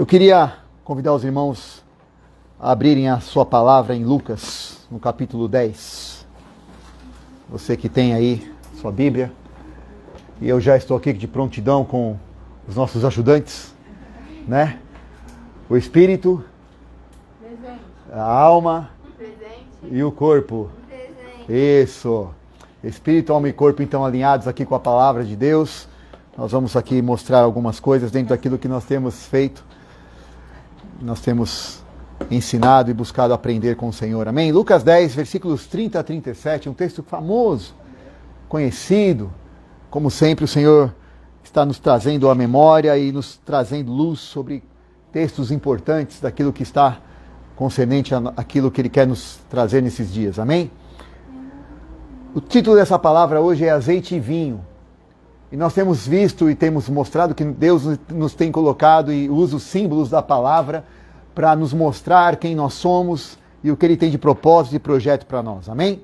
queria convidar os irmãos a abrirem a sua palavra em Lucas, no capítulo 10. Você que tem aí sua Bíblia. E eu já estou aqui de prontidão com os nossos ajudantes, né? O Espírito, presente. A alma, presente. E o corpo. Presente. Isso. Espírito, alma e corpo, então, alinhados aqui com a palavra de Deus. Nós vamos aqui mostrar algumas coisas dentro daquilo que nós temos feito. Nós temos ensinado e buscado aprender com o Senhor. Amém? Lucas 10, versículos 30 a 37, um texto famoso, conhecido. Como sempre, o Senhor está nos trazendo a memória e nos trazendo luz sobre textos importantes daquilo que está concernente àquilo que Ele quer nos trazer nesses dias. Amém? O título dessa palavra hoje é Azeite e Vinho. E nós temos visto e temos mostrado que Deus nos tem colocado e usa os símbolos da palavra para nos mostrar quem nós somos e o que Ele tem de propósito e projeto para nós. Amém?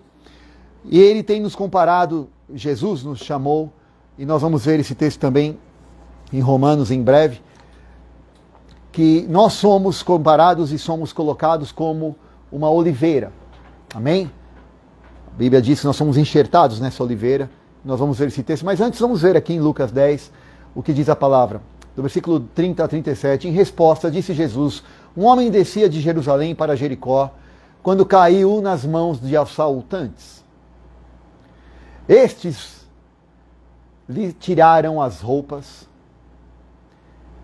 E Ele tem nos comparado, Jesus nos chamou, e nós vamos ver esse texto também em Romanos em breve, que nós somos comparados e somos colocados como uma oliveira. Amém? A Bíblia diz que nós somos enxertados nessa oliveira. Nós vamos ver esse texto, mas antes vamos ver aqui em Lucas 10 o que diz a palavra. Do versículo 30 a 37, em resposta, disse Jesus: um homem descia de Jerusalém para Jericó, quando caiu nas mãos de assaltantes. Estes lhe tiraram as roupas,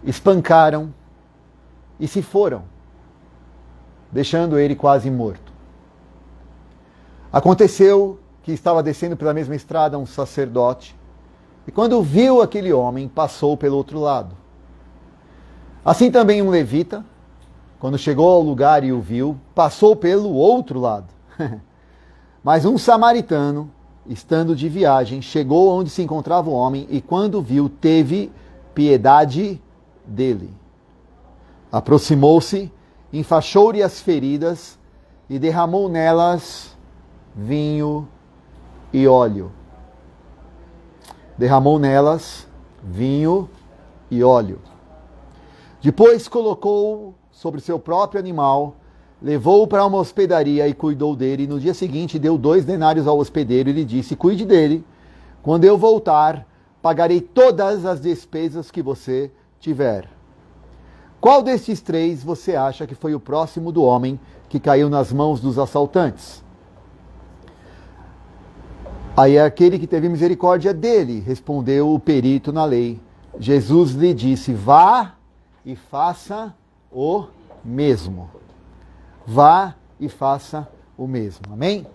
espancaram e se foram, deixando ele quase morto. Aconteceu que estava descendo pela mesma estrada um sacerdote, e quando viu aquele homem, passou pelo outro lado. Assim também um levita, quando chegou ao lugar e o viu, passou pelo outro lado. Mas um samaritano, estando de viagem, chegou onde se encontrava o homem, e quando viu, teve piedade dele. Aproximou-se, enfaixou-lhe as feridas e derramou nelas vinho e óleo. Derramou nelas vinho e óleo. Depois colocou sobre seu próprio animal, levou-o para uma hospedaria e cuidou dele. No dia seguinte deu 2 denários ao hospedeiro e lhe disse: cuide dele. Quando eu voltar, pagarei todas as despesas que você tiver. Qual destes 3 você acha que foi o próximo do homem que caiu nas mãos dos assaltantes? Aí é aquele que teve misericórdia dele, respondeu o perito na lei. Jesus lhe disse: vá e faça o mesmo. Vá e faça o mesmo. Amém?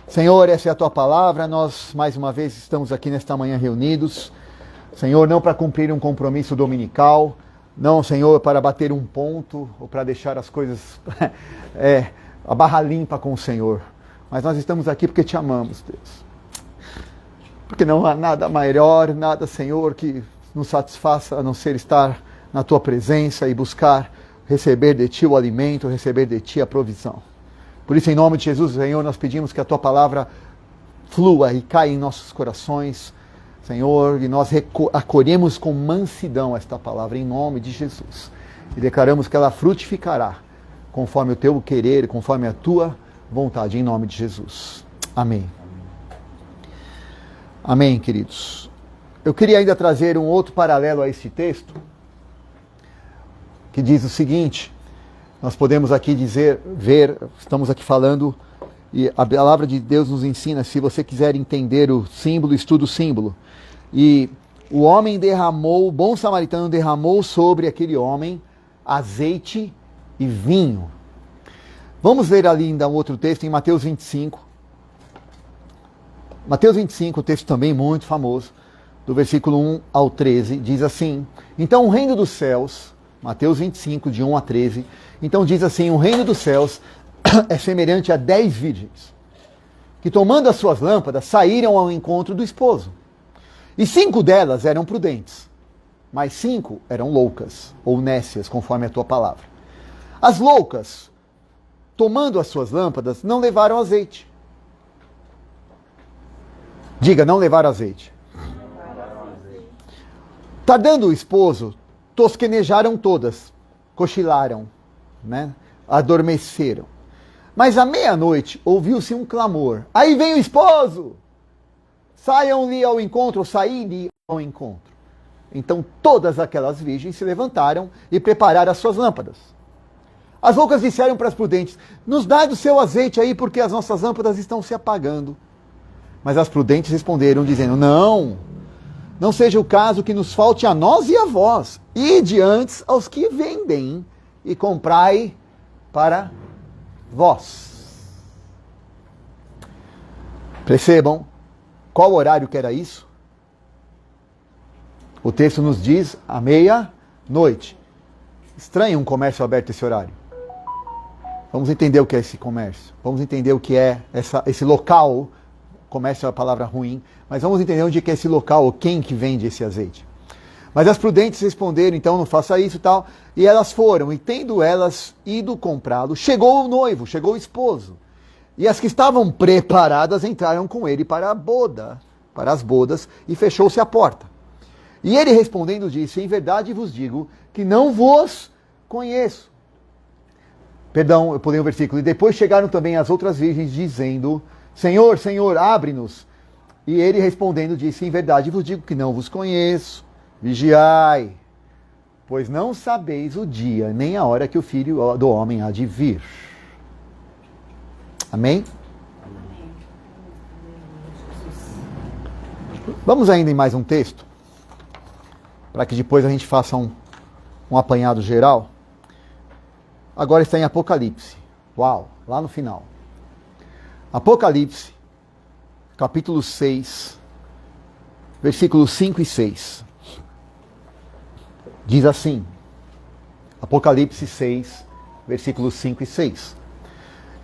Senhor, essa é a tua palavra. Nós, mais uma vez, estamos aqui nesta manhã reunidos. Senhor, não para cumprir um compromisso dominical. Não, Senhor, para bater um ponto ou para deixar as coisas, a barra limpa com o Senhor. Mas nós estamos aqui porque te amamos, Deus. Porque não há nada maior, nada, Senhor, que nos satisfaça a não ser estar na tua presença e buscar receber de ti o alimento, receber de ti a provisão. Por isso, em nome de Jesus, Senhor, nós pedimos que a tua palavra flua e caia em nossos corações, Senhor, e nós acolhemos com mansidão esta palavra em nome de Jesus. E declaramos que ela frutificará conforme o teu querer, conforme a tua vontade, em nome de Jesus. Amém. Amém, queridos. Eu queria ainda trazer um outro paralelo a este texto, que diz o seguinte: nós podemos aqui estamos aqui falando, e a palavra de Deus nos ensina, se você quiser entender o símbolo, estuda o símbolo. E o o bom samaritano derramou sobre aquele homem azeite e vinho. Vamos ver ali ainda um outro texto em Mateus 25. Mateus 25, o texto também muito famoso, do versículo 1 ao 13, diz assim: então o reino dos céus, Mateus 25, de 1 a 13, então diz assim: o reino dos céus é semelhante a 10 virgens, que tomando as suas lâmpadas, saíram ao encontro do esposo. E 5 delas eram prudentes, mas 5 eram loucas, ou nécias, conforme a tua palavra. As loucas, tomando as suas lâmpadas, não levaram azeite. Diga, não levaram azeite. Tardando o esposo, tosquenejaram todas cochilaram, né? Adormeceram. Mas à meia-noite ouviu-se um clamor. Aí vem o esposo! Saiam-lhe ao encontro, ou saí-lhe ao encontro. Então todas aquelas virgens se levantaram e prepararam as suas lâmpadas. As loucas disseram para as prudentes, nos dai do seu azeite aí, porque as nossas lâmpadas estão se apagando. Mas as prudentes responderam, dizendo, não seja o caso que nos falte a nós e a vós. Ide antes aos que vendem e comprai para vós. Percebam qual horário que era isso? O texto nos diz à meia-noite. Estranho um comércio aberto esse horário. Vamos entender o que é esse comércio. Vamos entender o que é esse local. Comércio é uma palavra ruim, mas vamos entender onde é esse local, ou quem que vende esse azeite. Mas as prudentes responderam, então não faça isso e tal. E elas foram, e tendo elas ido comprá-lo, chegou o noivo, chegou o esposo. E as que estavam preparadas entraram com ele para a boda, para as bodas, e fechou-se a porta. E ele respondendo disse, em verdade vos digo que não vos conheço. Perdão, eu pulei um versículo. E depois chegaram também as outras virgens dizendo, Senhor, Senhor, abre-nos. E ele respondendo disse, em verdade vos digo que não vos conheço. Vigiai, pois não sabeis o dia nem a hora que o Filho do Homem há de vir. Amém? Vamos ainda em mais um texto, para que depois a gente faça um apanhado geral. Agora está em Apocalipse. Uau, lá no final. Apocalipse, capítulo 6, versículos 5 e 6. Diz assim, Apocalipse 6, versículos 5 e 6.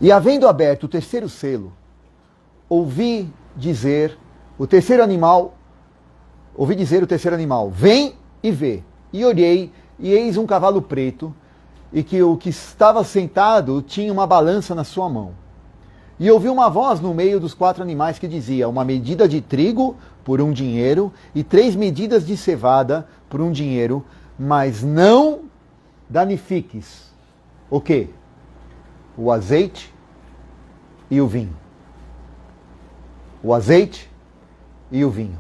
E havendo aberto o terceiro selo, ouvi dizer o terceiro animal, vem e vê. E olhei, e eis um cavalo preto, e que o que estava sentado tinha uma balança na sua mão. E ouvi uma voz no meio dos 4 animais que dizia, uma medida de trigo por 1 dinheiro, e 3 medidas de cevada por 1 dinheiro, mas não danifiques. O quê? O azeite e o vinho. O azeite e o vinho.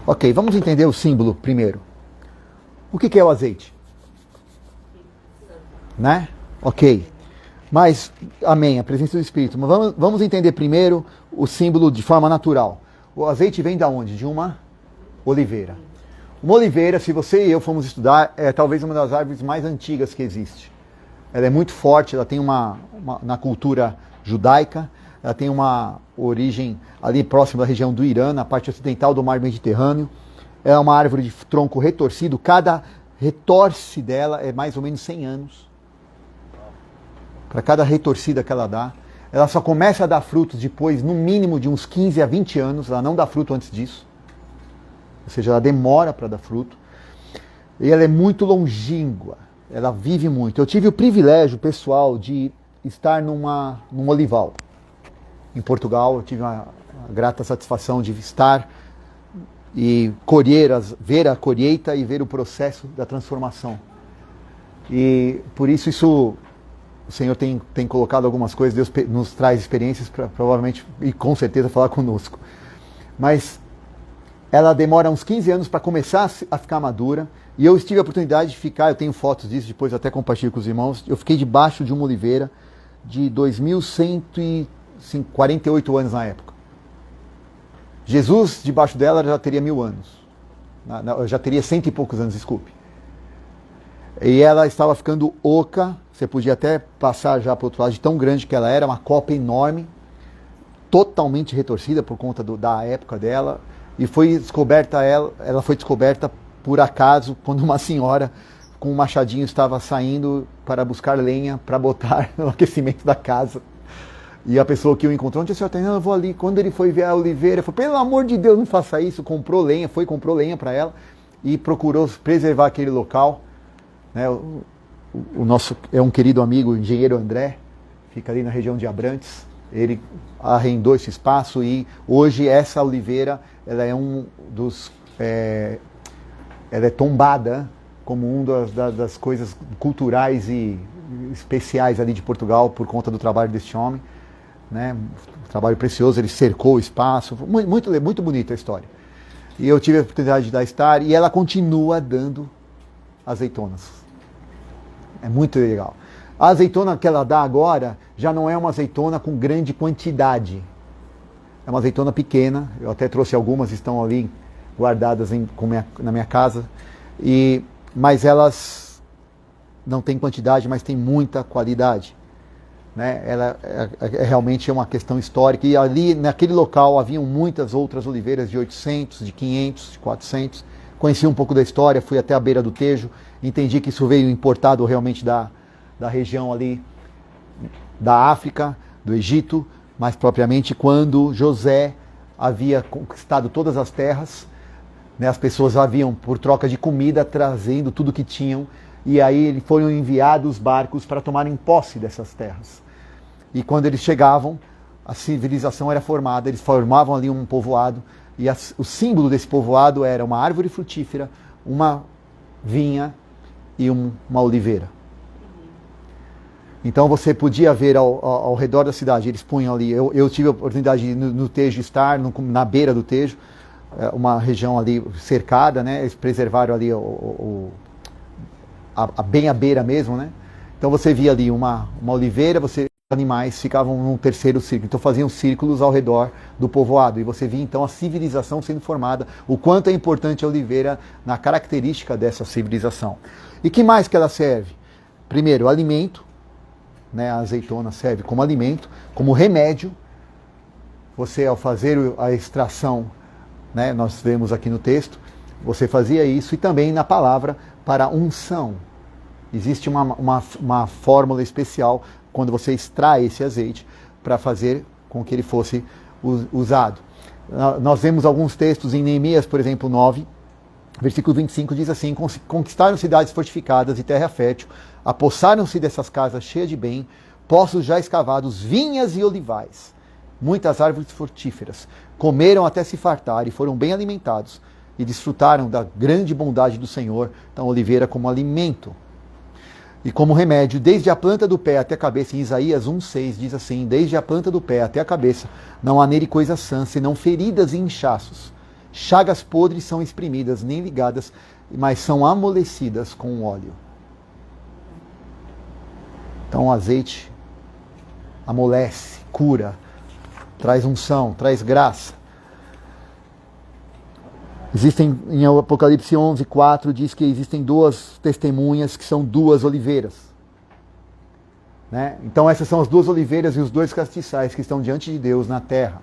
Ok, vamos entender o símbolo primeiro. O que é o azeite? Né? Ok. Mas, amém, a presença do Espírito. Mas vamos entender primeiro o símbolo de forma natural. O azeite vem de onde? De uma oliveira. Uma oliveira, se você e eu formos estudar, é talvez uma das árvores mais antigas que existe. Ela é muito forte, ela tem na cultura judaica, ela tem uma origem ali próximo da região do Irã, na parte ocidental do mar Mediterrâneo. É uma árvore de tronco retorcido, cada retorce dela é mais ou menos 100 anos. Para cada retorcida que ela dá. Ela só começa a dar frutos depois, no mínimo, de uns 15 a 20 anos. Ela não dá fruto antes disso. Ou seja, ela demora para dar fruto. E ela é muito longínqua. Ela vive muito. Eu tive o privilégio pessoal de estar num olival. Em Portugal, eu tive a grata satisfação de estar e ver a colheita e ver o processo da transformação. E por isso o Senhor tem colocado algumas coisas, Deus nos traz experiências para provavelmente e com certeza falar conosco. Mas ela demora uns 15 anos para começar a ficar madura, e eu tive a oportunidade de ficar, eu tenho fotos disso, depois até compartilho com os irmãos, eu fiquei debaixo de uma oliveira de 2.148 anos na época. Jesus, debaixo dela, já teria 1000 anos. Já teria 100 e poucos anos, desculpe. E ela estava ficando oca, você podia até passar já para o outro lado, de tão grande que ela era, uma copa enorme, totalmente retorcida por conta da época dela, e foi descoberta ela foi descoberta por acaso, quando uma senhora com um machadinho estava saindo para buscar lenha para botar no aquecimento da casa. E a pessoa que o encontrou, onde o senhor está? Não, eu vou ali. Quando ele foi ver a oliveira, falou, pelo amor de Deus, não faça isso. Comprou lenha para ela e procurou preservar aquele local. Né? O nosso é um querido amigo, o engenheiro André, fica ali na região de Abrantes. Ele arrendou esse espaço e hoje essa oliveira ela é um dos ela é tombada como uma das coisas culturais e especiais ali de Portugal por conta do trabalho deste homem, né? Um trabalho precioso, ele cercou o espaço, muito bonita a história. E eu tive a oportunidade de dar estar, e ela continua dando azeitonas. É muito legal. A azeitona que ela dá agora já não é uma azeitona com grande quantidade. É uma azeitona pequena, eu até trouxe algumas, estão ali guardadas na minha casa, mas elas não têm quantidade, mas têm muita qualidade. Né? Ela é realmente uma questão histórica, e ali naquele local haviam muitas outras oliveiras de 800, de 500, de 400. Conheci um pouco da história, fui até a beira do Tejo, entendi que isso veio importado realmente da região ali da África, do Egito, mais propriamente quando José havia conquistado todas as terras, né? As pessoas haviam, por troca de comida, trazendo tudo que tinham, e aí foram enviados barcos para tomarem posse dessas terras. E quando eles chegavam, a civilização era formada, eles formavam ali um povoado, e o símbolo desse povoado era uma árvore frutífera, uma vinha e uma oliveira. Então você podia ver ao redor da cidade, eles punham ali, eu tive a oportunidade de no Tejo estar, na beira do Tejo, uma região ali cercada, né? Eles preservaram ali bem à beira mesmo, né? Então você via ali uma oliveira, os animais ficavam num terceiro círculo, então faziam círculos ao redor do povoado, e você via então a civilização sendo formada, o quanto é importante a oliveira na característica dessa civilização. E que mais que ela serve? Primeiro, alimento, né? A azeitona serve como alimento, como remédio. Você, ao fazer a extração, né? Nós vemos aqui no texto, você fazia isso, e também na palavra para unção. Existe uma fórmula especial quando você extrai esse azeite para fazer com que ele fosse usado. Nós vemos alguns textos em Neemias, por exemplo, 9, versículo 25, diz assim: conquistaram cidades fortificadas e terra fértil, apossaram-se dessas casas cheias de bem, poços já escavados, vinhas e olivais, muitas árvores frutíferas, comeram até se fartar e foram bem alimentados, e desfrutaram da grande bondade do Senhor. Então, oliveira como alimento e como remédio, desde a planta do pé até a cabeça. Em Isaías 1,6 diz assim: desde a planta do pé até a cabeça, não há nele coisa sã, senão feridas e inchaços. Chagas podres são exprimidas, nem ligadas, mas são amolecidas com óleo. Então o azeite amolece, cura, traz unção, traz graça. Existem, em Apocalipse 11:4, diz que existem duas testemunhas, que são duas oliveiras. Né? Então essas são as duas oliveiras e os dois castiçais que estão diante de Deus na terra.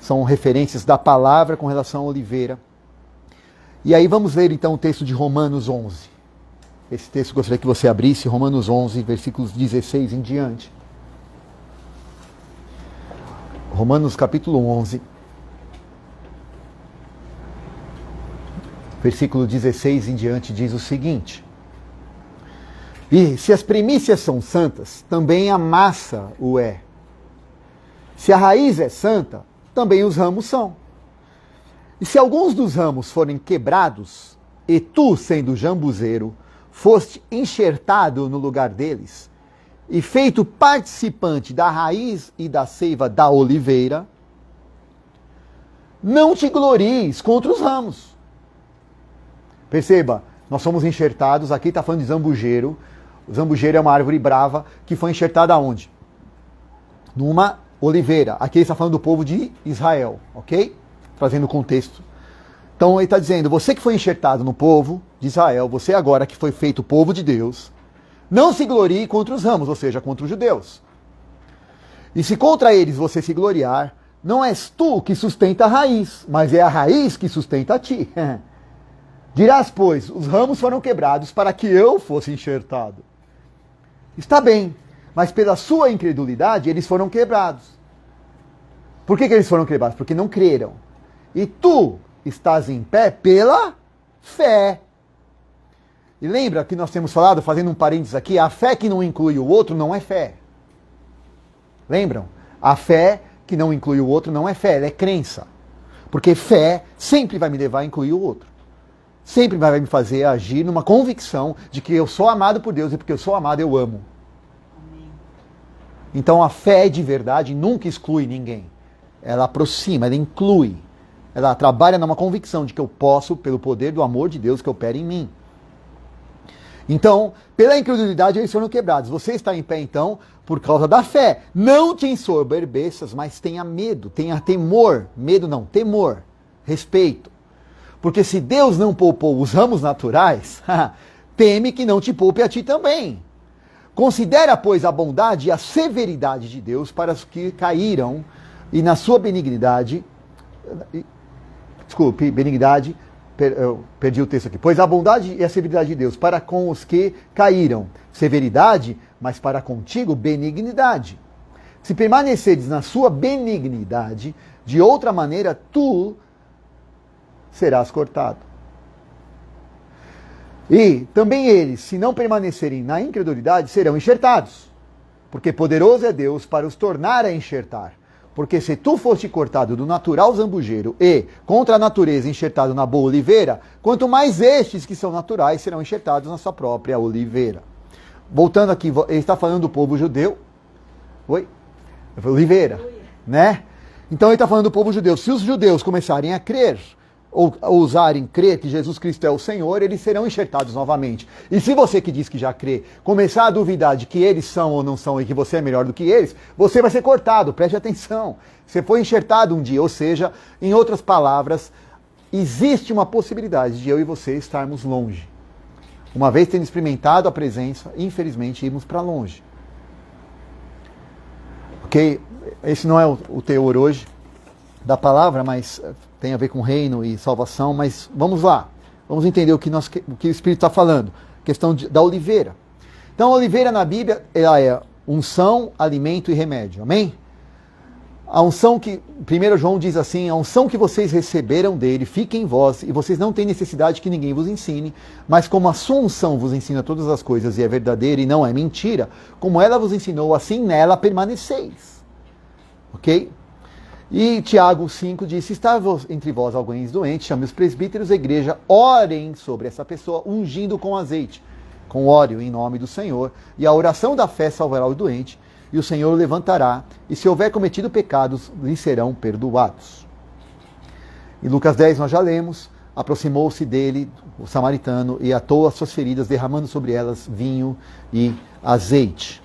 São referências da palavra com relação à oliveira. E aí vamos ler então o texto de Romanos 11. Esse texto eu gostaria que você abrisse, Romanos 11, versículos 16 em diante. Romanos capítulo 11. Versículo 16 em diante diz o seguinte: e se as primícias são santas, também a massa o é. Se a raiz é santa, também os ramos são. E se alguns dos ramos forem quebrados, e tu, sendo jambuzeiro, foste enxertado no lugar deles, e feito participante da raiz e da seiva da oliveira, não te glories contra os ramos. Perceba, nós somos enxertados, aqui está falando de zambujeiro. O zambujeiro é uma árvore brava que foi enxertada aonde? Numa oliveira. Aqui ele está falando do povo de Israel, ok? Trazendo o contexto. Então ele está dizendo, você que foi enxertado no povo de Israel, você agora que foi feito povo de Deus, não se glorie contra os ramos, ou seja, contra os judeus. E se contra eles você se gloriar, não és tu que sustenta a raiz, mas é a raiz que sustenta a ti. Dirás, pois, os ramos foram quebrados para que eu fosse enxertado. Está bem, mas pela sua incredulidade eles foram quebrados. Por que eles foram quebrados? Porque não creram. E tu estás em pé pela fé. E lembra que nós temos falado, fazendo um parênteses aqui, a fé que não inclui o outro não é fé. Lembram? A fé que não inclui o outro não é fé, ela é crença. Porque fé sempre vai me levar a incluir o outro. sempre vai me fazer agir numa convicção de que eu sou amado por Deus e porque eu sou amado eu amo. Então a fé de verdade nunca exclui ninguém. Ela aproxima, ela inclui. Ela trabalha numa convicção de que eu posso, pelo poder do amor de Deus que opera em mim. Então, pela incredulidade eles foram quebrados. Você está em pé então por causa da fé. Não te ensoberbeças, mas tenha medo, tenha temor. Medo não, temor, respeito. Porque se Deus não poupou os ramos naturais, teme que não te poupe a ti também. Considera, pois, a bondade e a severidade de Deus para os que caíram, e na sua benignidade, eu perdi o texto aqui, pois a bondade e a severidade de Deus para com os que caíram, severidade, mas para contigo, benignidade. Se permaneceres na sua benignidade, de outra maneira tu serás cortado. E também eles, se não permanecerem na incredulidade, serão enxertados. Porque poderoso é Deus para os tornar a enxertar. Porque se tu foste cortado do natural zambujeiro e, contra a natureza, enxertado na boa oliveira, quanto mais estes que são naturais serão enxertados na sua própria oliveira. Voltando aqui, ele está falando do povo judeu. Oi? Oliveira, né? Então ele está falando do povo judeu. Se os judeus começarem a crer, ou ousarem crer que Jesus Cristo é o Senhor, eles serão enxertados novamente. E se você que diz que já crê, começar a duvidar de que eles são ou não são e que você é melhor do que eles, você vai ser cortado, preste atenção. Você foi enxertado um dia, ou seja, em outras palavras, existe uma possibilidade de eu e você estarmos longe. Uma vez tendo experimentado a presença, infelizmente, irmos para longe. Ok? Esse não é o teor hoje da palavra, mas tem a ver com reino e salvação, mas vamos lá. Vamos entender o que o Espírito está falando. Questão da oliveira. Então, a oliveira na Bíblia, ela é unção, alimento e remédio. Amém? A unção que, 1 João diz assim, a unção que vocês receberam dele, fique em vós, e vocês não têm necessidade que ninguém vos ensine, mas como a sua unção vos ensina todas as coisas e é verdadeira e não é mentira, como ela vos ensinou, assim nela permaneceis. Ok? E Tiago 5 diz, se está entre vós alguém doente, chame os presbíteros da igreja, orem sobre essa pessoa, ungindo com azeite, com óleo em nome do Senhor, e a oração da fé salvará o doente, e o Senhor o levantará, e se houver cometido pecados, lhe serão perdoados. Em Lucas 10 nós já lemos, aproximou-se dele o samaritano e atou as suas feridas, derramando sobre elas vinho e azeite.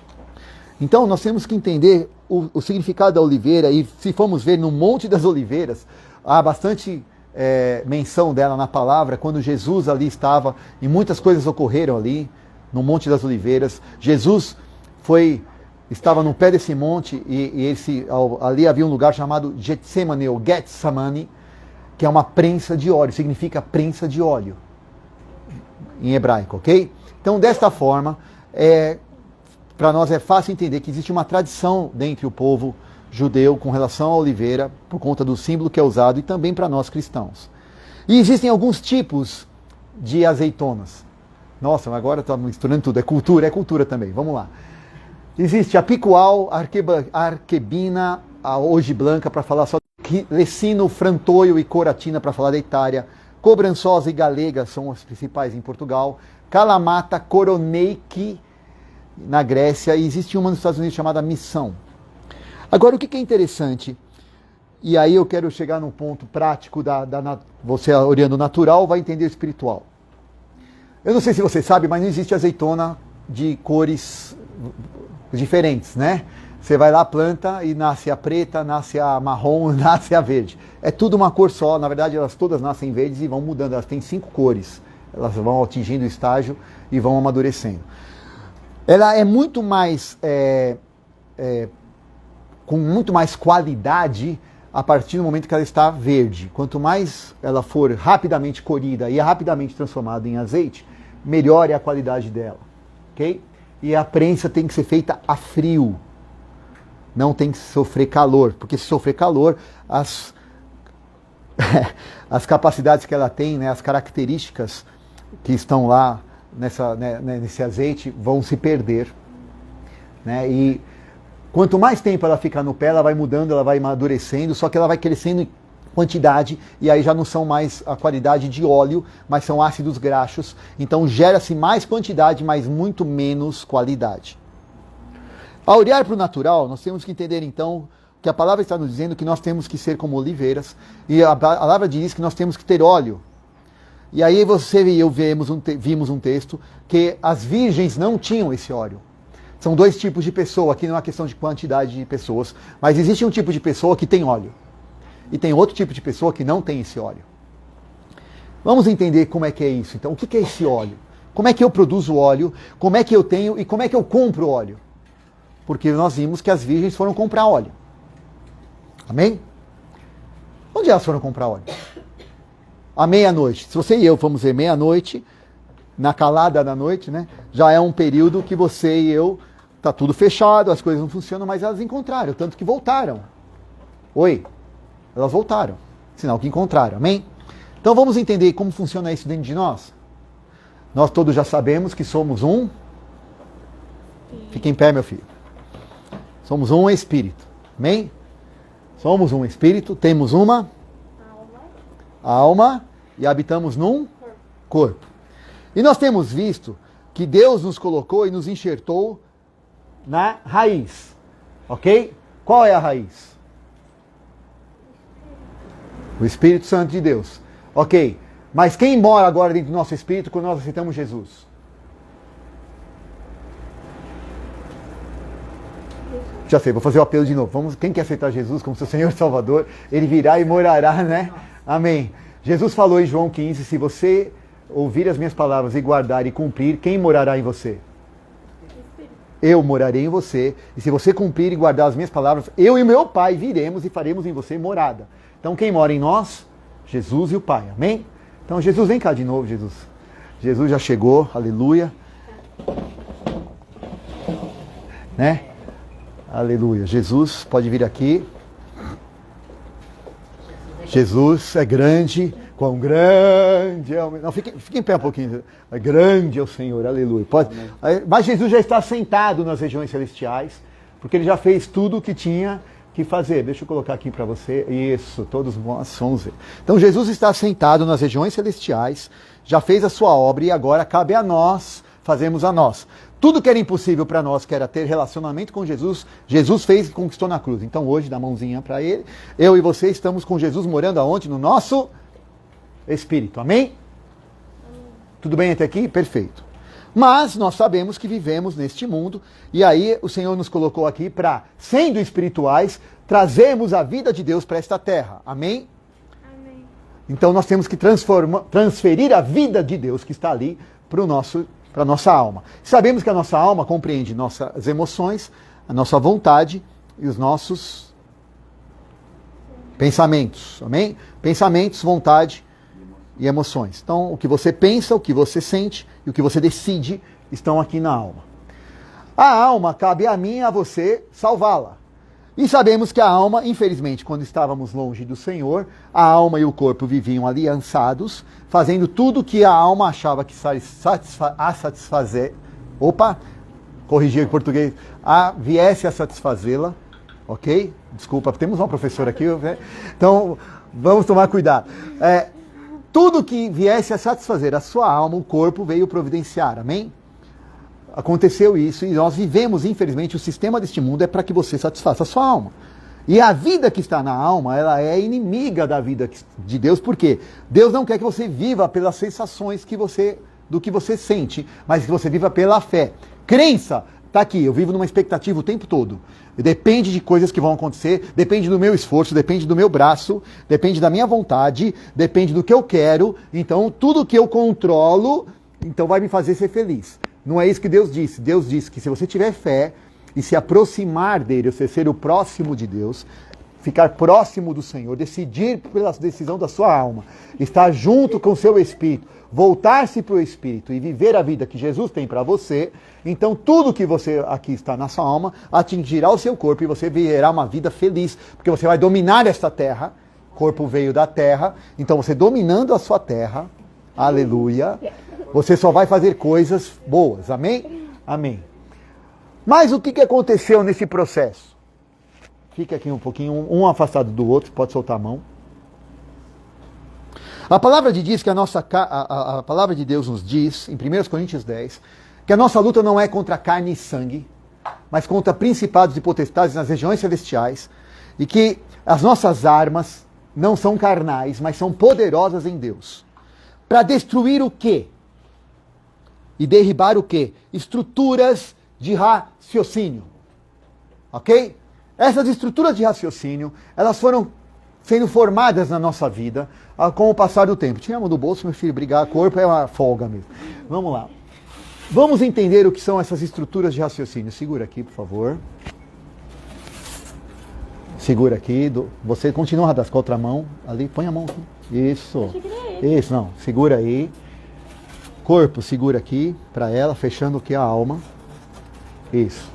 Então nós temos que entender o significado da oliveira, e se formos ver no Monte das Oliveiras, há bastante menção dela na palavra, quando Jesus ali estava, e muitas coisas ocorreram ali, no Monte das Oliveiras. Jesus estava no pé desse monte, ali havia um lugar chamado Getsemane, ou Getsemane, que é uma prensa de óleo, significa prensa de óleo, em hebraico, ok? Então, desta forma, para nós é fácil entender que existe uma tradição dentre o povo judeu com relação à oliveira, por conta do símbolo que é usado, e também para nós cristãos. E existem alguns tipos de azeitonas. Nossa, agora está misturando tudo, é cultura também, vamos lá. Existe a picual, a arquebina, a ojiblanca para falar só do lecino, frantoio e coratina para falar da Itália, cobrançosa e galega são as principais em Portugal, calamata, coroneiki na Grécia, e existe uma nos Estados Unidos chamada missão. Agora, o que é interessante, e aí eu quero chegar num ponto prático, você olhando o natural vai entender o espiritual. Eu não sei se você sabe, mas não existe azeitona de cores diferentes, né? Você vai lá, planta e nasce a preta, nasce a marrom, nasce a verde. É tudo uma cor só, na verdade elas todas nascem verdes e vão mudando, elas têm 5 cores. Elas vão atingindo o estágio e vão amadurecendo. Ela é muito mais, com muito mais qualidade a partir do momento que ela está verde. Quanto mais ela for rapidamente colhida e rapidamente transformada em azeite, melhor é a qualidade dela, ok? E a prensa tem que ser feita a frio, não tem que sofrer calor, porque se sofrer calor, as capacidades que ela tem, né, as características que estão lá nesse azeite vão se perder, né? E quanto mais tempo ela ficar no pé, ela vai mudando, ela vai amadurecendo, só que ela vai crescendo quantidade, e aí já não são mais a qualidade de óleo, mas são ácidos graxos. Então gera-se mais quantidade, mas muito menos qualidade. Ao olhar para o natural, nós temos que entender então que a palavra está nos dizendo que nós temos que ser como oliveiras, e a palavra diz que nós temos que ter óleo. E aí você e eu vimos um texto que as virgens não tinham esse óleo. São dois tipos de pessoa, aqui não é uma questão de quantidade de pessoas, mas existe um tipo de pessoa que tem óleo. E tem outro tipo de pessoa que não tem esse óleo. Vamos entender como é que é isso. Então, o que é esse óleo? Como é que eu produzo óleo? Como é que eu tenho e como é que eu compro óleo? Porque nós vimos que as virgens foram comprar óleo. Amém? Onde elas foram comprar óleo? À meia-noite. Se você e eu formos ver meia-noite, na calada da noite, né? Já é um período que você e eu, tá tudo fechado, as coisas não funcionam, mas elas encontraram, tanto que voltaram. Oi? Elas voltaram. Sinal que encontraram. Amém? Então vamos entender como funciona isso dentro de nós. Nós todos já sabemos que somos um... Fique em pé, meu filho. Somos um espírito. Amém? Somos um espírito, temos uma alma e habitamos num corpo. E nós temos visto que Deus nos colocou e nos enxertou na raiz. Ok? Qual é a raiz? O Espírito Santo de Deus. Ok. Mas quem mora agora dentro do nosso espírito quando nós aceitamos Jesus? Já sei, vou fazer o apelo de novo. Quem quer aceitar Jesus como seu Senhor e Salvador, Ele virá e morará, né? Amém. Jesus falou em João 15, se você ouvir as minhas palavras e guardar e cumprir, quem morará em você? Eu morarei em você. E se você cumprir e guardar as minhas palavras, eu e meu Pai viremos e faremos em você morada. Então quem mora em nós? Jesus e o Pai. Amém? Então Jesus, vem cá de novo, Jesus. Jesus já chegou, aleluia. Né? Aleluia. Jesus pode vir aqui. Jesus é grande. Quão grande é o... Não, fique em pé um pouquinho. É grande é o Senhor, aleluia. Pode... Mas Jesus já está sentado nas regiões celestiais, porque Ele já fez tudo o que tinha que fazer. Deixa eu colocar aqui para você. Isso, todos nós vamos ver. Então Jesus está sentado nas regiões celestiais, já fez a sua obra e agora cabe a nós, fazemos a nós. Tudo que era impossível para nós, que era ter relacionamento com Jesus, Jesus fez e conquistou na cruz. Então hoje, dá a mãozinha para Ele, eu e você estamos com Jesus morando aonde? No nosso espírito. Amém? Tudo bem até aqui? Perfeito. Mas nós sabemos que vivemos neste mundo e aí o Senhor nos colocou aqui para, sendo espirituais, trazermos a vida de Deus para esta terra. Amém? Amém. Então nós temos que transferir a vida de Deus que está ali para a nossa alma. Sabemos que a nossa alma compreende nossas emoções, a nossa vontade e os nossos pensamentos. Amém? Pensamentos, vontade e emoções. Então, o que você pensa, o que você sente e o que você decide estão aqui na alma. A alma cabe a mim e a você salvá-la. E sabemos que a alma, infelizmente, quando estávamos longe do Senhor, a alma e o corpo viviam aliançados, fazendo tudo que a alma achava que a satisfazer. Opa, corrigi em português. Viesse a satisfazê-la, ok? Desculpa, temos uma professora aqui, né? Então vamos tomar cuidado. Tudo que viesse a satisfazer a sua alma, o corpo veio providenciar, amém? Aconteceu isso e nós vivemos, infelizmente, o sistema deste mundo é para que você satisfaça a sua alma. E a vida que está na alma, ela é inimiga da vida de Deus, porque Deus não quer que você viva pelas sensações do que você sente, mas que você viva pela fé. Crença, tá aqui, eu vivo numa expectativa o tempo todo. Depende de coisas que vão acontecer, depende do meu esforço, depende do meu braço, depende da minha vontade, depende do que eu quero. Então, tudo que eu controlo, então vai me fazer ser feliz. Não é isso que Deus disse. Deus disse que se você tiver fé e se aproximar dele, você ser o próximo de Deus, ficar próximo do Senhor, decidir pela decisão da sua alma, estar junto com o seu espírito, voltar-se para o espírito e viver a vida que Jesus tem para você, então tudo que você aqui está na sua alma atingirá o seu corpo e você viverá uma vida feliz, porque você vai dominar esta terra, o corpo veio da terra, então você dominando a sua terra, aleluia, você só vai fazer coisas boas, amém? Amém. Mas o que aconteceu nesse processo? Fica aqui um pouquinho, um afastado do outro, pode soltar a mão. A palavra a palavra de Deus nos diz, em 1 Coríntios 10, que a nossa luta não é contra carne e sangue, mas contra principados e potestades nas regiões celestiais, e que as nossas armas não são carnais, mas são poderosas em Deus. Para destruir o quê? E derribar o quê? Estruturas de raciocínio. Ok? Essas estruturas de raciocínio, elas foram sendo formadas na nossa vida com o passar do tempo. Tiramos do bolso, meu filho, brigar corpo é uma folga mesmo. Vamos lá. Vamos entender o que são essas estruturas de raciocínio. Segura aqui, por favor. Segura aqui. Você continua a com a outra mão. Ali, põe a mão aqui. Isso. Isso, não. Segura aí. Corpo, segura aqui para ela, fechando aqui a alma. Isso.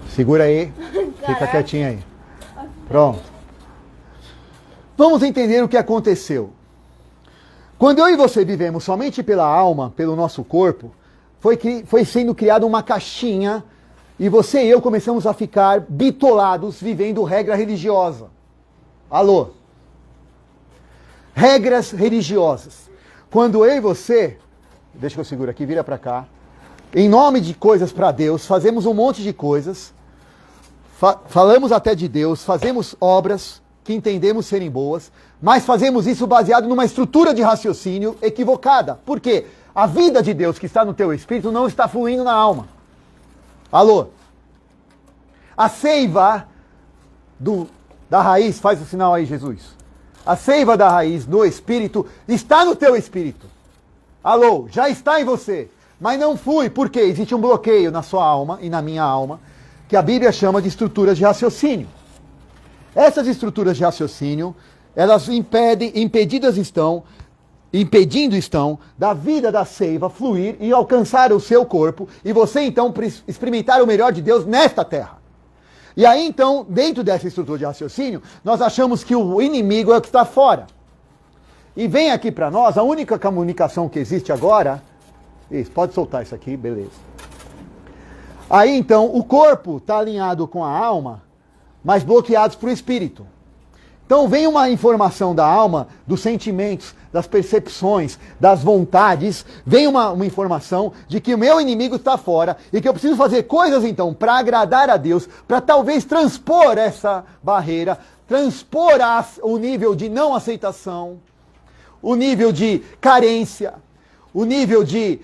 Segura aí. Fica quietinha aí. Pronto. Vamos entender o que aconteceu. Quando eu e você vivemos somente pela alma, pelo nosso corpo, foi sendo criada uma caixinha e você e eu começamos a ficar bitolados vivendo regra religiosa. Alô? Regras religiosas. Quando eu e você, deixa que eu seguro aqui, vira para cá, em nome de coisas para Deus, fazemos um monte de coisas, falamos até de Deus, fazemos obras que entendemos serem boas, mas fazemos isso baseado numa estrutura de raciocínio equivocada. Por quê? A vida de Deus que está no teu espírito não está fluindo na alma. Alô? A seiva da raiz, faz o sinal aí, Jesus. A seiva da raiz no espírito está no teu espírito. Alô? Já está em você. Mas não flui. Por quê? Existe um bloqueio na sua alma e na minha alma, que a Bíblia chama de estruturas de raciocínio. Essas estruturas de raciocínio, elas impedindo estão da vida da seiva fluir e alcançar o seu corpo, e você então experimentar o melhor de Deus nesta terra. E aí então, dentro dessa estrutura de raciocínio, nós achamos que o inimigo é o que está fora. E vem aqui para nós, a única comunicação que existe agora, isso, pode soltar isso aqui, beleza. Aí então, o corpo está alinhado com a alma, mas bloqueados para o espírito. Então vem uma informação da alma, dos sentimentos, das percepções, das vontades, vem uma informação de que o meu inimigo está fora e que eu preciso fazer coisas então para agradar a Deus, para talvez transpor essa barreira, transpor o nível de não aceitação, o nível de carência, o nível de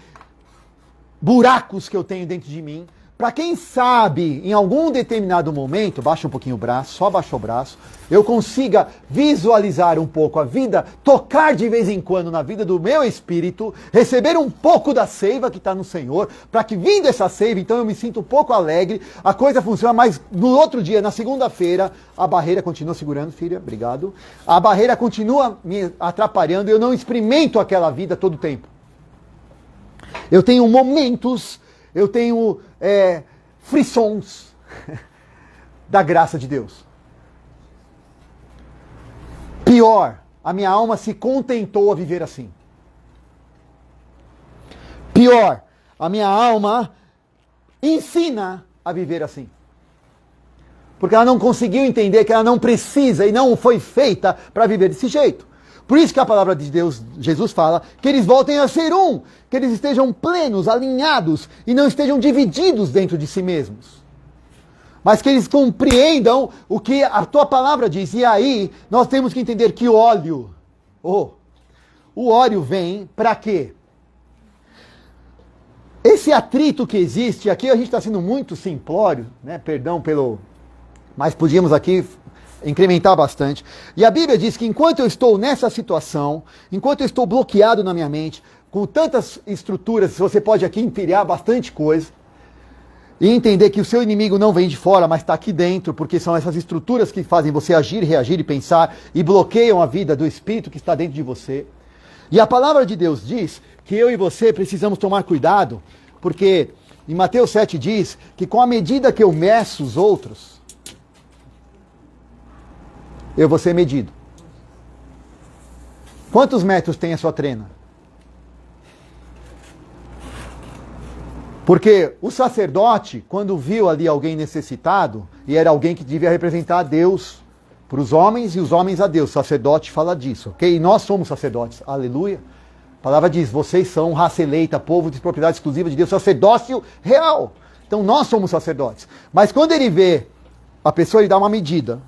buracos que eu tenho dentro de mim, para quem sabe, em algum determinado momento, baixa um pouquinho o braço, só baixa o braço, eu consiga visualizar um pouco a vida, tocar de vez em quando na vida do meu espírito, receber um pouco da seiva que está no Senhor, para que vindo essa seiva, então eu me sinto um pouco alegre, a coisa funciona, mas no outro dia, na segunda-feira, a barreira continua segurando, filha, obrigado, a barreira continua me atrapalhando e eu não experimento aquela vida todo o tempo. Eu tenho momentos, eu tenho frissons da graça de Deus. Pior, a minha alma se contentou a viver assim. Pior, a minha alma ensina a viver assim. Porque ela não conseguiu entender que ela não precisa e não foi feita para viver desse jeito. Por isso que a palavra de Deus, Jesus fala, que eles voltem a ser um, que eles estejam plenos, alinhados e não estejam divididos dentro de si mesmos. Mas que eles compreendam o que a tua palavra diz. E aí, nós temos que entender que o óleo vem para quê? Esse atrito que existe, aqui a gente está sendo muito simplório, né? Perdão pelo... Mas podíamos aqui incrementar bastante. E a Bíblia diz que enquanto eu estou nessa situação, enquanto eu estou bloqueado na minha mente, com tantas estruturas, você pode aqui empilhar bastante coisa, e entender que o seu inimigo não vem de fora, mas está aqui dentro, porque são essas estruturas que fazem você agir, reagir e pensar, e bloqueiam a vida do Espírito que está dentro de você. E a palavra de Deus diz que eu e você precisamos tomar cuidado, porque em Mateus 7 diz que com a medida que eu meço os outros, eu vou ser medido. Quantos metros tem a sua trena? Porque o sacerdote, quando viu ali alguém necessitado, e era alguém que devia representar a Deus para os homens e os homens a Deus. O sacerdote fala disso, ok? E nós somos sacerdotes, aleluia. A palavra diz, vocês são raça eleita, povo de propriedade exclusiva de Deus, sacerdócio real. Então nós somos sacerdotes. Mas quando ele vê a pessoa, ele dá uma medida.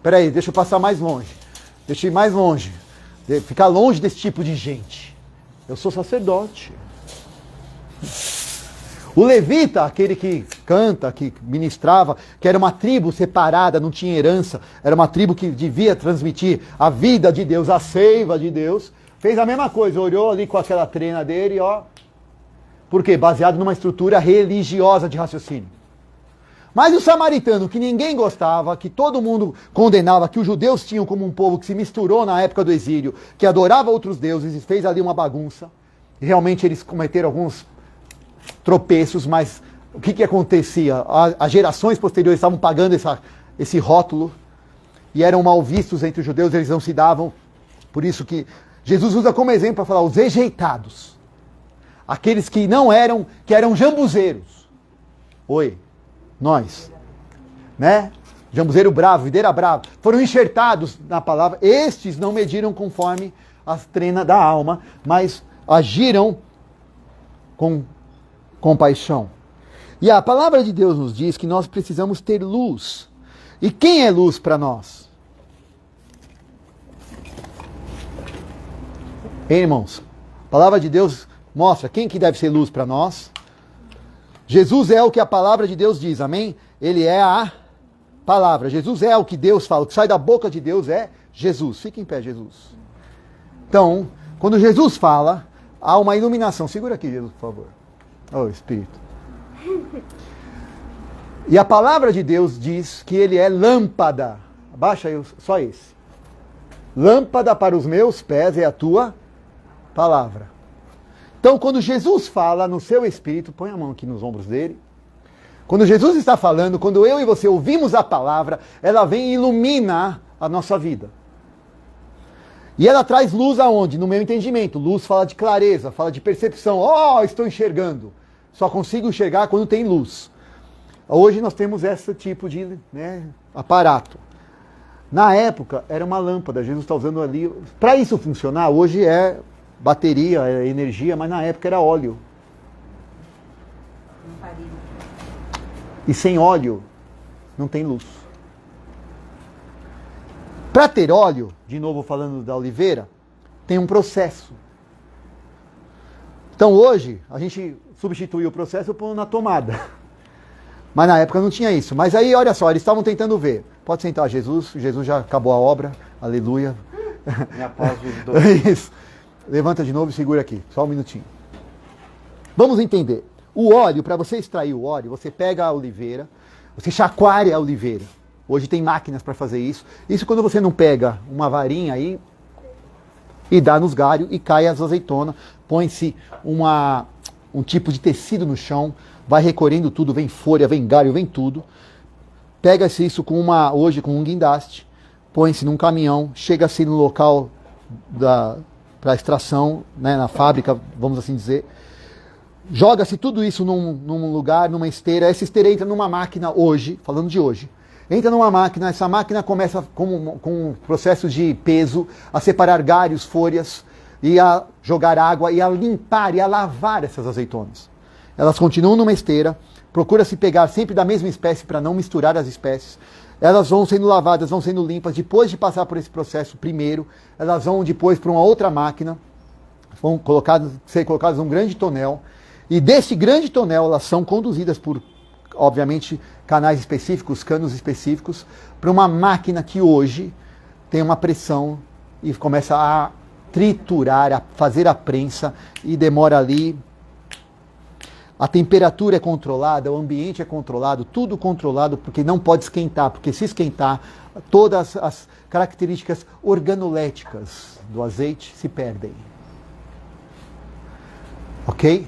Peraí, deixa eu passar mais longe. Deixa eu ir mais longe. Ficar longe desse tipo de gente. Eu sou sacerdote. O levita, aquele que canta, que ministrava, que era uma tribo separada, não tinha herança, era uma tribo que devia transmitir a vida de Deus, a seiva de Deus, fez a mesma coisa, olhou ali com aquela trena dele, ó. Por quê? Baseado numa estrutura religiosa de raciocínio. Mas o samaritano, que ninguém gostava, que todo mundo condenava, que os judeus tinham como um povo que se misturou na época do exílio, que adorava outros deuses e fez ali uma bagunça, e realmente eles cometeram alguns tropeços, mas o que acontecia? As gerações posteriores estavam pagando esse rótulo e eram mal vistos entre os judeus, eles não se davam. Por isso que Jesus usa como exemplo para falar os rejeitados, aqueles que não eram, que eram jambuzeiros. Oi, nós, né? Jambuzeiro bravo, videira bravo, foram enxertados na palavra. Estes não mediram conforme as trenas da alma, mas agiram com compaixão. E a palavra de Deus nos diz que nós precisamos ter luz. E quem é luz para nós? Hein, irmãos? A palavra de Deus mostra quem que deve ser luz para nós. Jesus é o que a palavra de Deus diz, amém? Ele é a palavra. Jesus é o que Deus fala. O que sai da boca de Deus é Jesus. Fique em pé, Jesus. Então, quando Jesus fala, há uma iluminação. Segura aqui, Jesus, por favor. Oh, Espírito. E a palavra de Deus diz que ele é lâmpada. Abaixa aí, só esse. Lâmpada para os meus pés é a tua palavra. Então, quando Jesus fala no seu espírito, põe a mão aqui nos ombros dele. Quando Jesus está falando, quando eu e você ouvimos a palavra, ela vem e ilumina a nossa vida. E ela traz luz aonde? No meu entendimento. Luz fala de clareza, fala de percepção. Oh, estou enxergando. Só consigo enxergar quando tem luz. Hoje nós temos esse tipo de aparato. Na época era uma lâmpada, Jesus está usando ali. Para isso funcionar, hoje é bateria, é energia, mas na época era óleo. E sem óleo não tem luz. Para ter óleo, de novo falando da oliveira, tem um processo. Então hoje, a gente substituiu o processo pondo na tomada. Mas na época não tinha isso. Mas aí, olha só, eles estavam tentando ver. Pode sentar, Jesus. Jesus já acabou a obra. Aleluia. Me após os dois. Isso. Levanta de novo e segura aqui. Só um minutinho. Vamos entender. O óleo, para você extrair o óleo, você pega a oliveira, você chacoalha a oliveira. Hoje tem máquinas para fazer isso. Isso quando você não pega uma varinha aí e dá nos galhos e cai as azeitonas. Põe-se um tipo de tecido no chão, vai recolhendo tudo, vem folha, vem galho, vem tudo. Pega-se isso hoje com um guindaste, põe-se num caminhão, chega-se no local para extração, né, na fábrica, vamos assim dizer. Joga-se tudo isso num lugar, numa esteira. Essa esteira entra numa máquina hoje, falando de hoje. Entra numa máquina, essa máquina começa com um processo de peso, a separar galhos, folhas, e a jogar água, e a limpar, e a lavar essas azeitonas. Elas continuam numa esteira, procura-se pegar sempre da mesma espécie para não misturar as espécies. Elas vão sendo lavadas, vão sendo limpas. Depois de passar por esse processo primeiro, elas vão depois para uma outra máquina, vão ser colocadas num grande tonel. E desse grande tonel, elas são conduzidas por, obviamente, canais específicos, canos específicos, para uma máquina que hoje tem uma pressão e começa a triturar, a fazer a prensa, e demora ali. A temperatura é controlada, o ambiente é controlado, tudo controlado, porque não pode esquentar, porque se esquentar, todas as características organoléticas do azeite se perdem. Ok?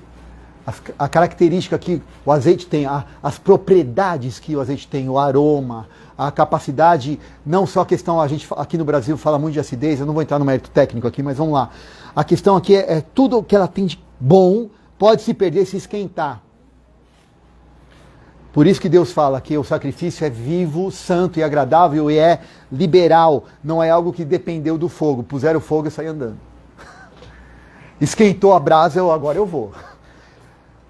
A característica que o azeite tem, as propriedades que o azeite tem, o aroma, a capacidade, não só a questão, a gente aqui no Brasil fala muito de acidez, eu não vou entrar no mérito técnico aqui, mas vamos lá. A questão aqui é tudo que ela tem de bom pode se perder se esquentar. Por isso que Deus fala que o sacrifício é vivo, santo e agradável e é liberal. Não é algo que dependeu do fogo. Puseram o fogo e saí andando. Esquentou a brasa, agora eu vou.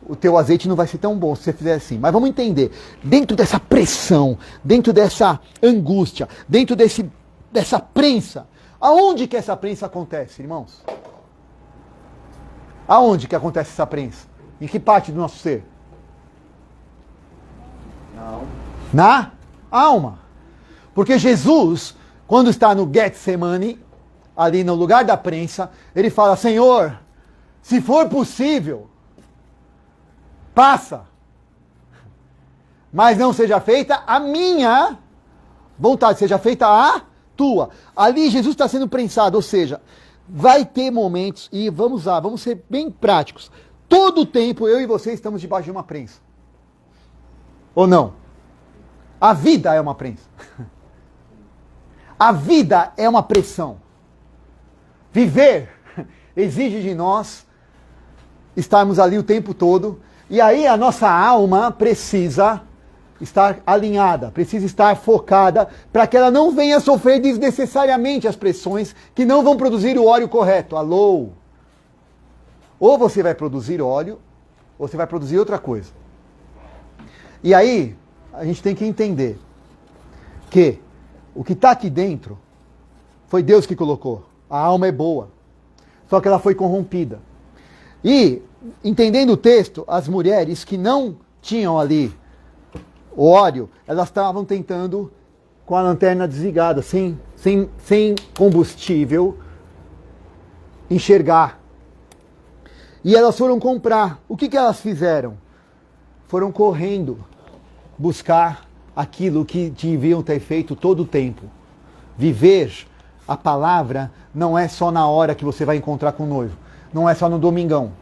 O teu azeite não vai ser tão bom se você fizer assim. Mas vamos entender. Dentro dessa pressão, dentro dessa angústia, dentro dessa prensa, aonde que essa prensa acontece, irmãos? Aonde que acontece essa prensa? Em que parte do nosso ser? Na alma. Porque Jesus, quando está no Getsemane, ali no lugar da prensa, ele fala: Senhor, se for possível, passa. Mas não seja feita a minha vontade, seja feita a tua. Ali Jesus está sendo prensado, ou seja, vai ter momentos, e vamos lá, vamos ser bem práticos. Todo o tempo eu e você estamos debaixo de uma prensa. Ou não? A vida é uma prensa. A vida é uma pressão. Viver exige de nós estarmos ali o tempo todo. E aí a nossa alma precisa estar alinhada, precisa estar focada para que ela não venha sofrer desnecessariamente as pressões que não vão produzir o óleo correto. Alô? Ou você vai produzir óleo, ou você vai produzir outra coisa. E aí, a gente tem que entender que o que está aqui dentro foi Deus que colocou. A alma é boa, só que ela foi corrompida. E, entendendo o texto, as mulheres que não tinham ali o óleo, elas estavam tentando com a lanterna desligada, sem combustível, enxergar. E elas foram comprar. O que elas fizeram? Foram correndo buscar aquilo que deviam ter feito todo o tempo. Viver a palavra não é só na hora que você vai encontrar com o noivo. Não é só no domingão.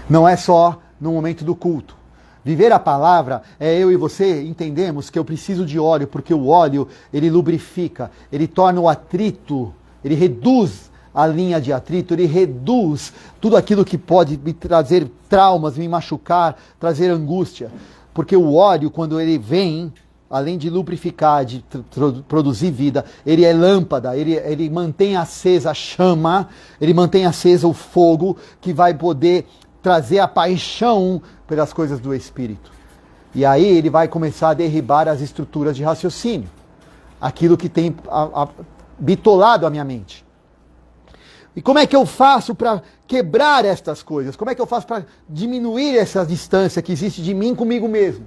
Não é só no momento do culto. Viver a palavra é eu e você entendemos que eu preciso de óleo, porque o óleo, ele lubrifica, ele torna o atrito, ele reduz a linha de atrito, ele reduz tudo aquilo que pode me trazer traumas, me machucar, trazer angústia. Porque o óleo, quando ele vem, além de lubrificar, de produzir vida, ele é lâmpada, ele mantém acesa a chama, ele mantém acesa o fogo que vai poder trazer a paixão pelas coisas do Espírito. E aí ele vai começar a derribar as estruturas de raciocínio. Aquilo que tem bitolado a minha mente. E como é que eu faço para quebrar estas coisas? Como é que eu faço para diminuir essa distância que existe de mim comigo mesmo?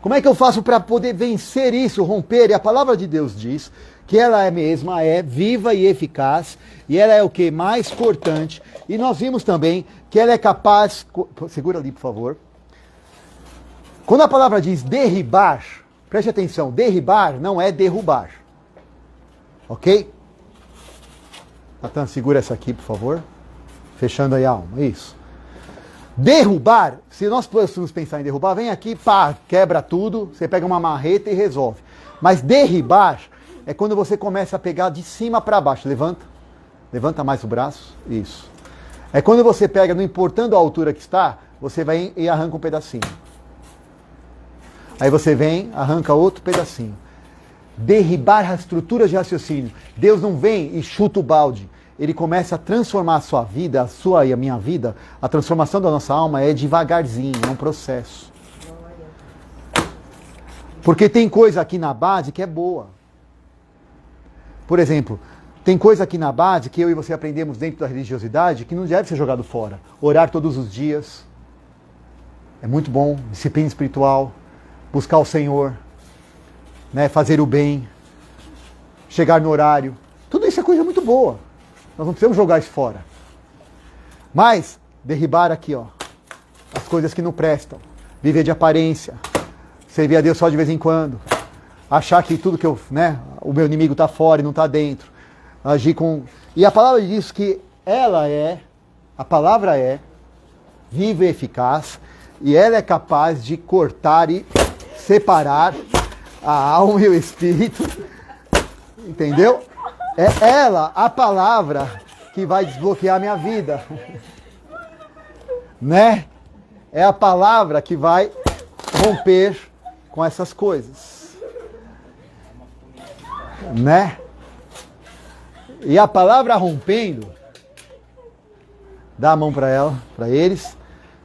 Como é que eu faço para poder vencer isso, romper? E a palavra de Deus diz que ela mesma é viva e eficaz, e ela é o que? Mais cortante. E nós vimos também que ela é capaz... Segura ali, por favor. Quando a palavra diz derribar, preste atenção, derribar não é derrubar. Ok? Natan, segura essa aqui, por favor. Fechando aí a alma. Isso. Derrubar, se nós fôssemos pensar em derrubar, vem aqui, pá, quebra tudo, você pega uma marreta e resolve. Mas derribar é quando você começa a pegar de cima para baixo. Levanta. Levanta mais o braço. Isso. É quando você pega, não importando a altura que está, você vai e arranca um pedacinho. Aí você vem, arranca outro pedacinho. Derribar as estruturas de raciocínio. Deus não vem e chuta o balde. Ele começa a transformar a sua vida, a sua e a minha vida. A transformação da nossa alma é devagarzinho, é um processo. Porque tem coisa aqui na base que é boa. Por exemplo, tem coisa aqui na base que eu e você aprendemos dentro da religiosidade que não deve ser jogado fora. Orar todos os dias. É muito bom. Disciplina espiritual. Buscar o Senhor. Né, fazer o bem. Chegar no horário. Tudo isso é coisa muito boa. Nós não precisamos jogar isso fora. Mas, derribar aqui, ó, as coisas que não prestam. Viver de aparência. Servir a Deus só de vez em quando. Achar que tudo que o meu inimigo está fora e não está dentro. Agir com... E a palavra diz que a palavra é viva e eficaz, e ela é capaz de cortar e separar a alma e o espírito. Entendeu? É ela, a palavra, que vai desbloquear a minha vida. Né? é a palavra que vai romper com essas coisas. Né? E a palavra rompendo, dá a mão para ela, para eles.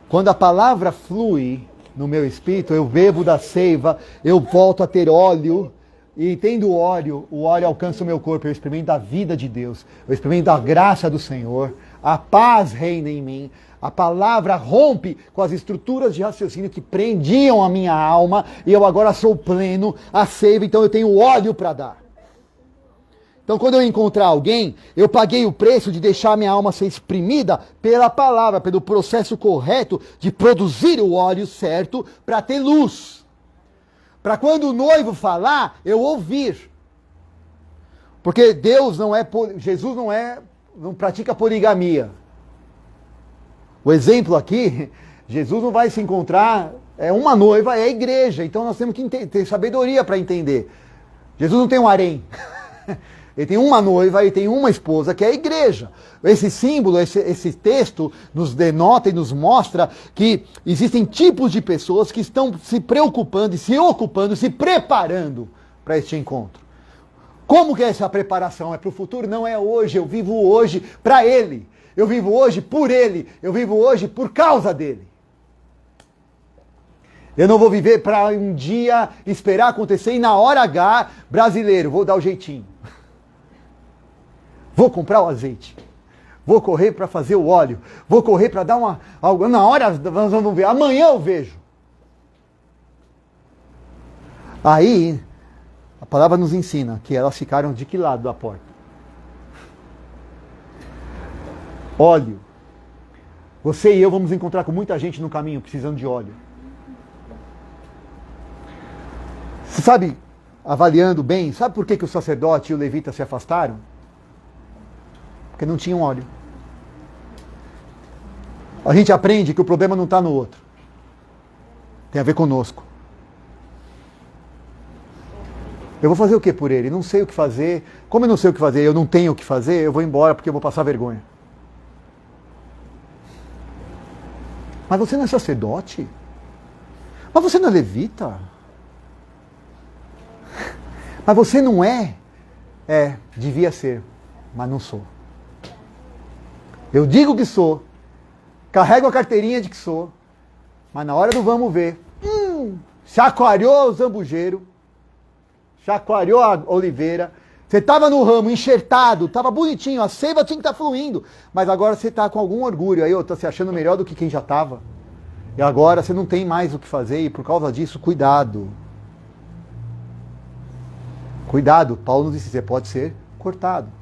Quando a palavra flui no meu espírito, eu bebo da seiva, eu volto a ter óleo. E tendo o óleo alcança o meu corpo, eu experimento a vida de Deus, eu experimento a graça do Senhor, a paz reina em mim, a palavra rompe com as estruturas de raciocínio que prendiam a minha alma, e eu agora sou pleno, a seiva, então eu tenho óleo para dar. Então quando eu encontrar alguém, eu paguei o preço de deixar minha alma ser exprimida pela palavra, pelo processo correto de produzir o óleo certo para ter luz. Para quando o noivo falar, eu ouvir. Porque Deus não é, Jesus não pratica poligamia. O exemplo aqui, Jesus não vai se encontrar, uma noiva é a igreja, então nós temos que ter sabedoria para entender. Jesus não tem um harém. Ele tem uma noiva e tem uma esposa, que é a igreja. Esse símbolo, esse texto nos denota e nos mostra que existem tipos de pessoas que estão se preocupando, se ocupando, se preparando para este encontro. Como que é essa preparação? É para o futuro? Não é hoje. Eu vivo hoje para Ele. Eu vivo hoje por Ele. Eu vivo hoje por causa dEle. Eu não vou viver para um dia esperar acontecer e na hora H, brasileiro, vou dar o jeitinho. Vou comprar o azeite. Vou correr para fazer o óleo. Vou correr para dar algo. Na hora nós vamos ver. Amanhã eu vejo. Aí, a palavra nos ensina que elas ficaram de que lado da porta? Óleo. Você e eu vamos encontrar com muita gente no caminho precisando de óleo. Você sabe, avaliando bem, sabe por que o sacerdote e o levita se afastaram? Porque não tinham óleo. A gente aprende que o problema não está no outro. Tem a ver conosco. Eu vou fazer o que por ele? Não sei o que fazer. Como eu não sei o que fazer, eu não tenho o que fazer, eu vou embora porque eu vou passar vergonha. Mas você não é sacerdote? Mas você não é levita? Mas você não é? Devia ser, mas não sou. Eu digo que sou, carrego a carteirinha de que sou, mas na hora do vamos ver, chacoalhou o zambujeiro, chacoalhou a oliveira, você estava no ramo, enxertado, estava bonitinho, a seiva tinha que estar fluindo, mas agora você está com algum orgulho, aí está se achando melhor do que quem já estava, e agora você não tem mais o que fazer, e por causa disso, cuidado. Cuidado, Paulo nos disse, você pode ser cortado.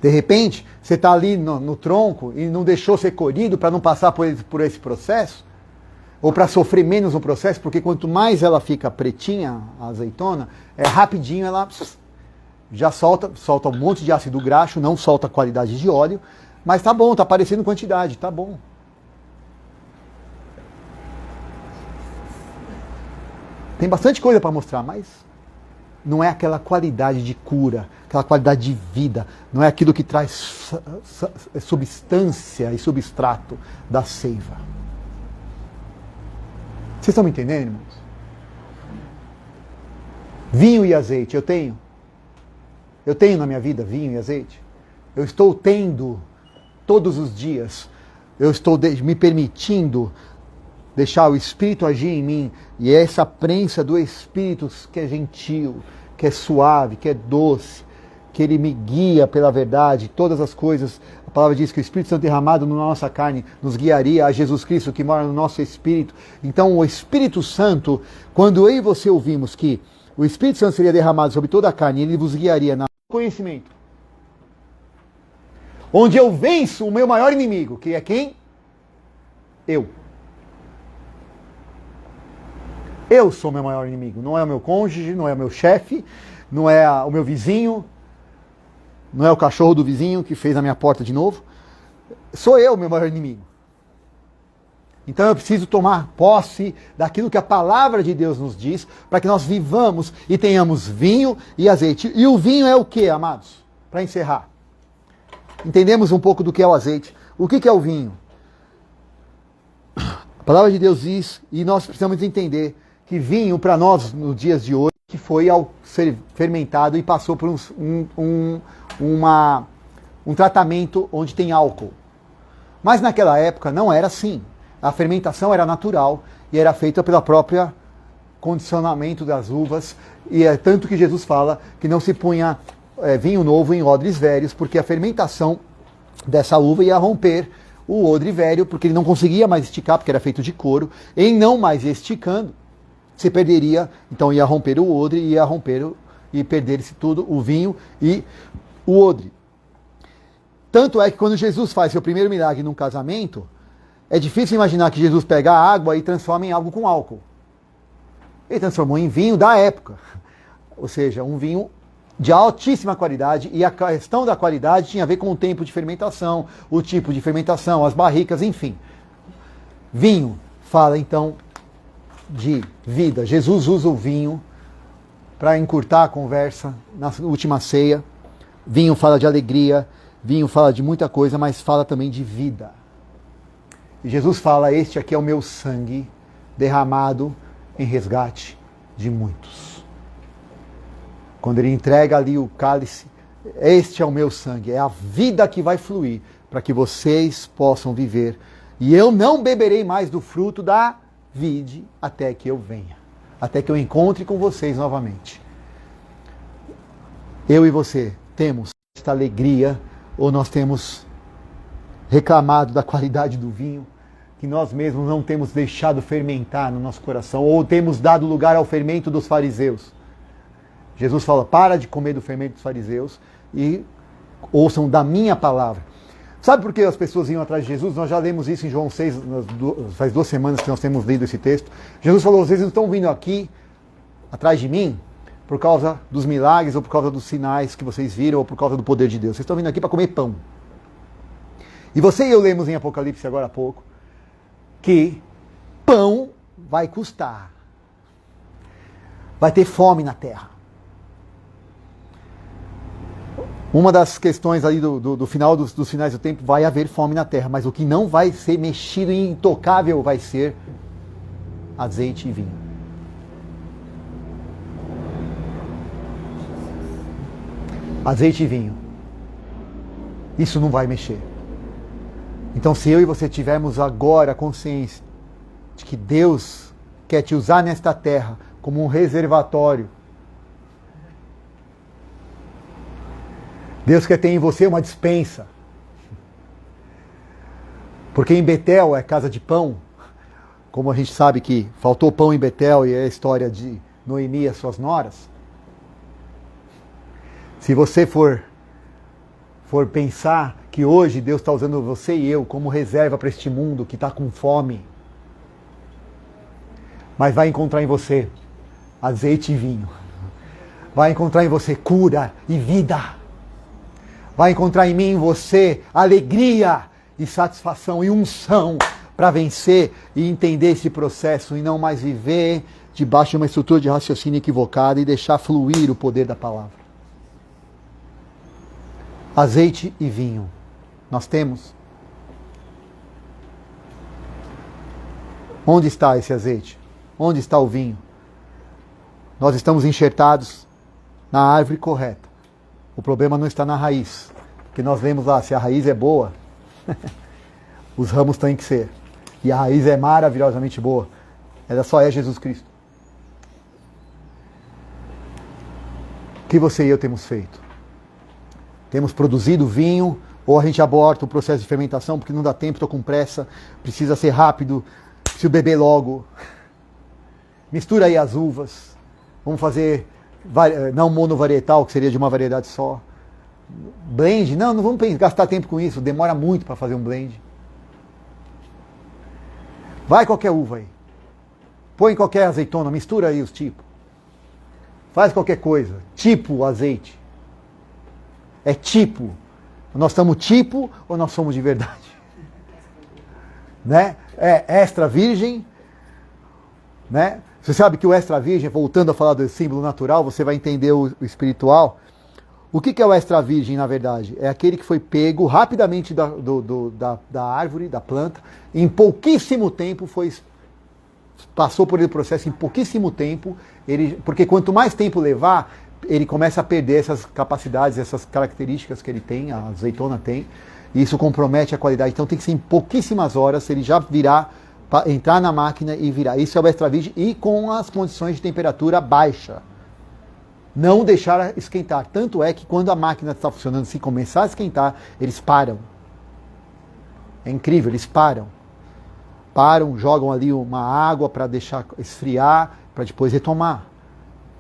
De repente, você está ali no tronco e não deixou ser colhido para não passar por esse processo, ou para sofrer menos no processo, porque quanto mais ela fica pretinha, a azeitona, rapidinho ela já solta um monte de ácido graxo, não solta qualidade de óleo, mas tá bom, tá aparecendo quantidade, tá bom. Tem bastante coisa para mostrar, mas não é aquela qualidade de cura, aquela qualidade de vida, não é aquilo que traz substância e substrato da seiva. Vocês estão me entendendo, irmãos? Vinho e azeite, eu tenho? Eu tenho na minha vida vinho e azeite? Eu estou tendo todos os dias, eu estou me permitindo deixar o Espírito agir em mim, e é essa prensa do Espírito que é gentil, que é suave, que é doce, que Ele me guia pela verdade, todas as coisas. A palavra diz que o Espírito Santo derramado na nossa carne nos guiaria a Jesus Cristo que mora no nosso Espírito. Então o Espírito Santo, quando eu e você ouvimos que o Espírito Santo seria derramado sobre toda a carne, Ele vos guiaria no conhecimento. Onde eu venço o meu maior inimigo, que é quem? Eu. Eu sou o meu maior inimigo, não é o meu cônjuge, não é o meu chefe, não é o meu vizinho, não é o cachorro do vizinho que fez a minha porta de novo. Sou eu o meu maior inimigo. Então eu preciso tomar posse daquilo que a palavra de Deus nos diz, para que nós vivamos e tenhamos vinho e azeite. E o vinho é o que, amados? Para encerrar. Entendemos um pouco do que é o azeite. O que é o vinho? A palavra de Deus diz, e nós precisamos entender, que vinho para nós nos dias de hoje, que foi ao ser fermentado e passou por um tratamento onde tem álcool. Mas naquela época não era assim. A fermentação era natural e era feita pela própria condicionamento das uvas. E é tanto que Jesus fala que não se punha vinho novo em odres velhos, porque a fermentação dessa uva ia romper o odre velho, porque ele não conseguia mais esticar, porque era feito de couro. Em não mais esticando, se perderia, então ia romper o odre, ia romper e perder-se tudo, o vinho e o odre. Tanto é que quando Jesus faz seu primeiro milagre num casamento, é difícil imaginar que Jesus pega a água e transforma em algo com álcool. Ele transformou em vinho da época, ou seja, um vinho de altíssima qualidade, e a questão da qualidade tinha a ver com o tempo de fermentação, o tipo de fermentação, as barricas, enfim. Vinho fala então de vida. Jesus usa o vinho para encurtar a conversa na última ceia. Vinho fala de alegria, vinho fala de muita coisa, mas fala também de vida. E Jesus fala, este aqui é o meu sangue derramado em resgate de muitos. Quando ele entrega ali o cálice, este é o meu sangue, é a vida que vai fluir para que vocês possam viver. E eu não beberei mais do fruto da vide até que eu venha, até que eu encontre com vocês novamente. Eu e você temos esta alegria, ou nós temos reclamado da qualidade do vinho, que nós mesmos não temos deixado fermentar no nosso coração, ou temos dado lugar ao fermento dos fariseus. Jesus fala, para de comer do fermento dos fariseus e ouçam da minha palavra. Sabe por que as pessoas iam atrás de Jesus? Nós já lemos isso em João 6, faz 2 semanas que nós temos lido esse texto. Jesus falou, vocês não estão vindo aqui atrás de mim por causa dos milagres ou por causa dos sinais que vocês viram ou por causa do poder de Deus. Vocês estão vindo aqui para comer pão. E você e eu lemos em Apocalipse agora há pouco que pão vai custar. Vai ter fome na terra. Uma das questões ali do final dos finais do tempo, vai haver fome na terra, mas o que não vai ser mexido e intocável vai ser azeite e vinho. Azeite e vinho. Isso não vai mexer. Então, se eu e você tivermos agora a consciência de que Deus quer te usar nesta terra como um reservatório, Deus quer ter em você uma despensa. Porque em Betel é casa de pão. Como a gente sabe que faltou pão em Betel e é a história de Noemi e as suas noras. Se você for pensar que hoje Deus está usando você e eu como reserva para este mundo que está com fome, mas vai encontrar em você azeite e vinho. Vai encontrar em você cura e vida. Vai encontrar em mim, em você, alegria e satisfação e unção para vencer e entender esse processo e não mais viver debaixo de uma estrutura de raciocínio equivocada e deixar fluir o poder da palavra. Azeite e vinho. Nós temos. Onde está esse azeite? Onde está o vinho? Nós estamos enxertados na árvore correta. O problema não está na raiz. Porque nós lemos lá, se a raiz é boa, os ramos têm que ser. E a raiz é maravilhosamente boa. Ela só é Jesus Cristo. O que você e eu temos feito? Temos produzido vinho, ou a gente aborta o processo de fermentação porque não dá tempo, estou com pressa, precisa ser rápido, preciso beber logo. Mistura aí as uvas. Vamos fazer não monovarietal, que seria de uma variedade só. Blend, não vamos gastar tempo com isso, demora muito para fazer um blend. Vai qualquer uva aí. Põe qualquer azeitona, mistura aí os tipos. Faz qualquer coisa. Tipo azeite. É tipo. Nós estamos tipo ou nós somos de verdade? Né? É extra virgem. Né? Você sabe que o extra virgem, voltando a falar do símbolo natural, você vai entender o espiritual. O que é o extra virgem, na verdade? É aquele que foi pego rapidamente da árvore, da planta, em pouquíssimo tempo passou por esse processo, em pouquíssimo tempo, porque quanto mais tempo levar, ele começa a perder essas capacidades, essas características que ele tem, a azeitona tem, e isso compromete a qualidade. Então tem que ser em pouquíssimas horas, ele já virar, entrar na máquina e virar. Isso é o extra virgem e com as condições de temperatura baixa. Não deixar esquentar. Tanto é que quando a máquina está funcionando, se começar a esquentar, eles param. É incrível, eles param. Param, jogam ali uma água para deixar esfriar, para depois retomar.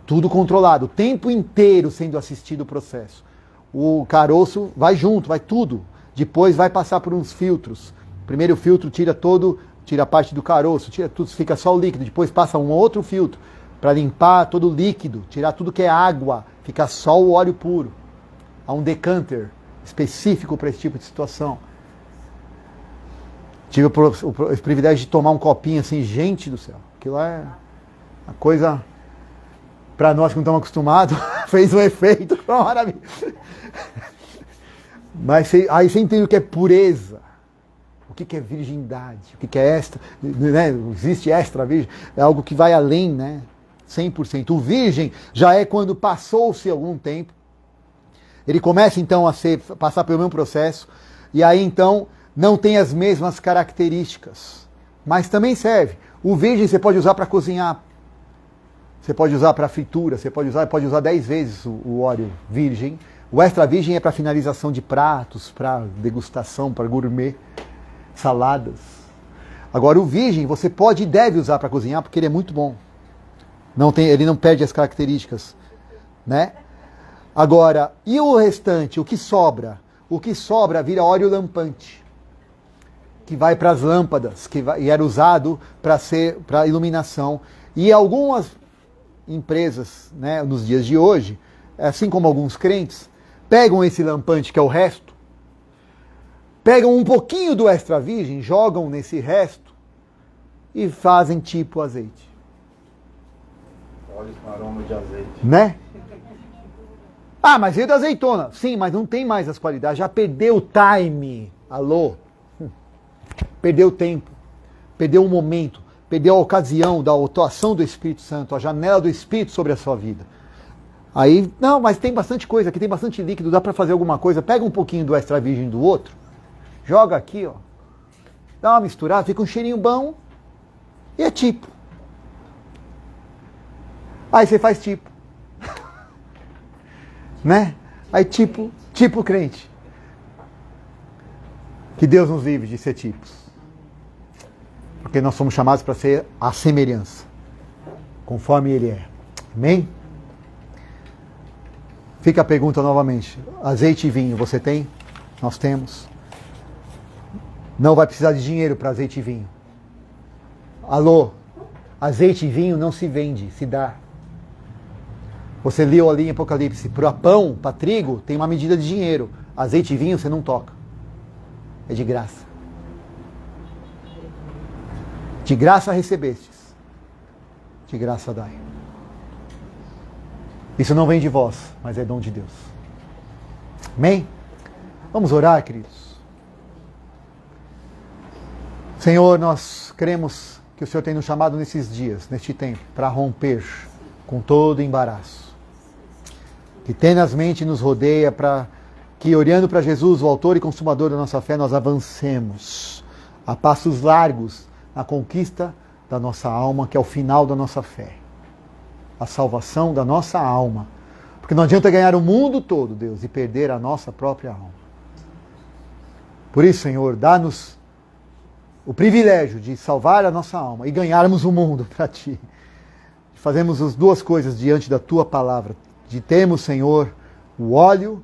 Tudo controlado, o tempo inteiro sendo assistido o processo. O caroço vai junto, vai tudo. Depois vai passar por uns filtros. Primeiro filtro tira a parte do caroço, tira tudo, fica só o líquido. Depois passa um outro filtro para limpar todo o líquido, tirar tudo que é água, fica só o óleo puro. Há um decanter específico para esse tipo de situação. Tive o privilégio de tomar um copinho assim, gente do céu. Aquilo é uma coisa, para nós que não estamos acostumados, fez um efeito maravilhoso. Mas aí você entende o que é pureza, o que é virgindade, o que é extra, né? Existe extra virgem, é algo que vai além, né? 100%. O virgem já é quando passou-se algum tempo, ele começa então a passar pelo mesmo processo, e aí então não tem as mesmas características, mas também serve. O virgem você pode usar para cozinhar, você pode usar para fritura, você pode usar 10 vezes o óleo virgem. O extra virgem é para finalização de pratos, para degustação, para gourmet, saladas. Agora o virgem você pode e deve usar para cozinhar porque ele é muito bom. Ele não perde as características, né? Agora, e o restante, o que sobra? O que sobra vira óleo lampante, que vai para as lâmpadas, e era usado para iluminação. E algumas empresas, né, nos dias de hoje, assim como alguns crentes, pegam esse lampante, que é o resto, pegam um pouquinho do extra virgem, jogam nesse resto e fazem tipo azeite. Óleo com aroma de azeite. Né? Ah, mas veio da azeitona. Sim, mas não tem mais as qualidades. Já perdeu o time. Alô? Perdeu o tempo. Perdeu o momento. Perdeu a ocasião da atuação do Espírito Santo. A janela do Espírito sobre a sua vida. Aí, não, mas tem bastante coisa aqui. Tem bastante líquido. Dá para fazer alguma coisa. Pega um pouquinho do extra virgem do outro. Joga aqui, ó. Dá uma misturada. Fica um cheirinho bom. E é tipo. Aí você faz tipo. Né? Aí tipo crente. Que Deus nos livre de ser tipos. Porque nós somos chamados para ser a semelhança. Conforme Ele é. Amém? Fica a pergunta novamente. Azeite e vinho, você tem? Nós temos. Não vai precisar de dinheiro para azeite e vinho. Alô? Azeite e vinho não se vende, se dá. Você leu ali em Apocalipse, para pão, para trigo, tem uma medida de dinheiro. Azeite e vinho você não toca. É de graça. De graça recebestes. De graça dai. Isso não vem de vós, mas é dom de Deus. Amém? Vamos orar, queridos. Senhor, nós cremos que o Senhor tem nos chamado nesses dias, neste tempo, para romper com todo embaraço. Que tenazmente nos rodeia para que, olhando para Jesus, o autor e consumador da nossa fé, nós avancemos a passos largos na conquista da nossa alma, que é o final da nossa fé. A salvação da nossa alma. Porque não adianta ganhar o mundo todo, Deus, e perder a nossa própria alma. Por isso, Senhor, dá-nos o privilégio de salvar a nossa alma e ganharmos o mundo para Ti. Fazemos as duas coisas diante da Tua palavra. De termos, Senhor, o óleo,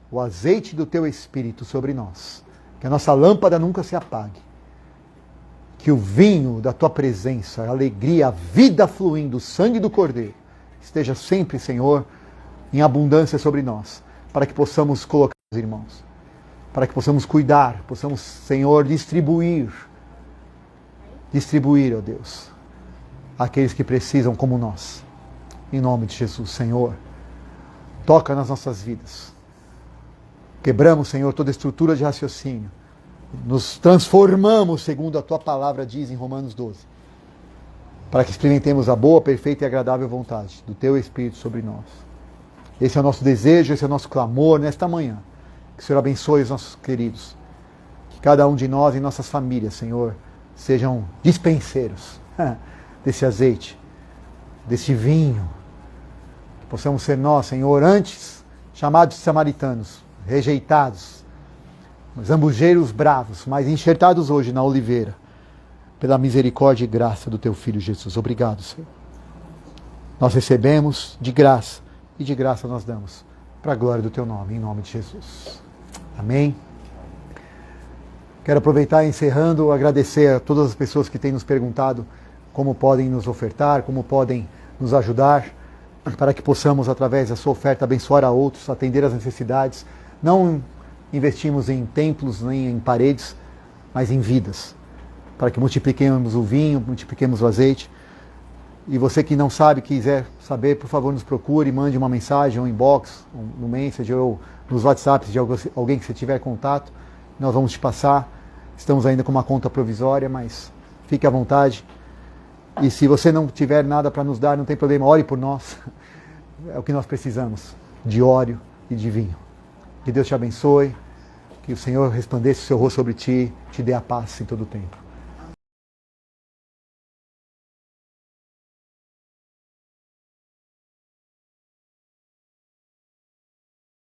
o azeite do Teu Espírito sobre nós. Que a nossa lâmpada nunca se apague. Que o vinho da Tua presença, a alegria, a vida fluindo, o sangue do Cordeiro, esteja sempre, Senhor, em abundância sobre nós. Para que possamos colocar os irmãos. Para que possamos cuidar, possamos, Senhor, distribuir, ó Deus, aqueles que precisam como nós. Em nome de Jesus, Senhor. Toca nas nossas vidas. Quebramos, Senhor, toda estrutura de raciocínio. Nos transformamos, segundo a Tua palavra diz em Romanos 12. Para que experimentemos a boa, perfeita e agradável vontade do Teu Espírito sobre nós. Esse é o nosso desejo, esse é o nosso clamor nesta manhã. Que o Senhor abençoe os nossos queridos. Que cada um de nós e nossas famílias, Senhor, sejam dispenseiros desse azeite, desse vinho. Que possamos ser nós, Senhor, antes chamados de samaritanos, rejeitados, zambujeiros bravos, mas enxertados hoje na oliveira, pela misericórdia e graça do Teu Filho Jesus. Obrigado, Senhor. Nós recebemos de graça, e de graça nós damos, para a glória do Teu nome, em nome de Jesus. Amém. Quero aproveitar, encerrando, agradecer a todas as pessoas que têm nos perguntado como podem nos ofertar, como podem nos ajudar, para que possamos, através da sua oferta, abençoar a outros, atender às necessidades. Não investimos em templos nem em paredes, mas em vidas, para que multipliquemos o vinho, multipliquemos o azeite. E você que não sabe, quiser saber, por favor, nos procure, mande uma mensagem, um inbox, no Messenger ou nos WhatsApps de alguém que você tiver contato. Nós vamos te passar. Estamos ainda com uma conta provisória, mas fique à vontade. E se você não tiver nada para nos dar, não tem problema, ore por nós. É o que nós precisamos, de óleo e de vinho. Que Deus te abençoe, que o Senhor resplandeça o seu rosto sobre ti, te dê a paz em todo o tempo.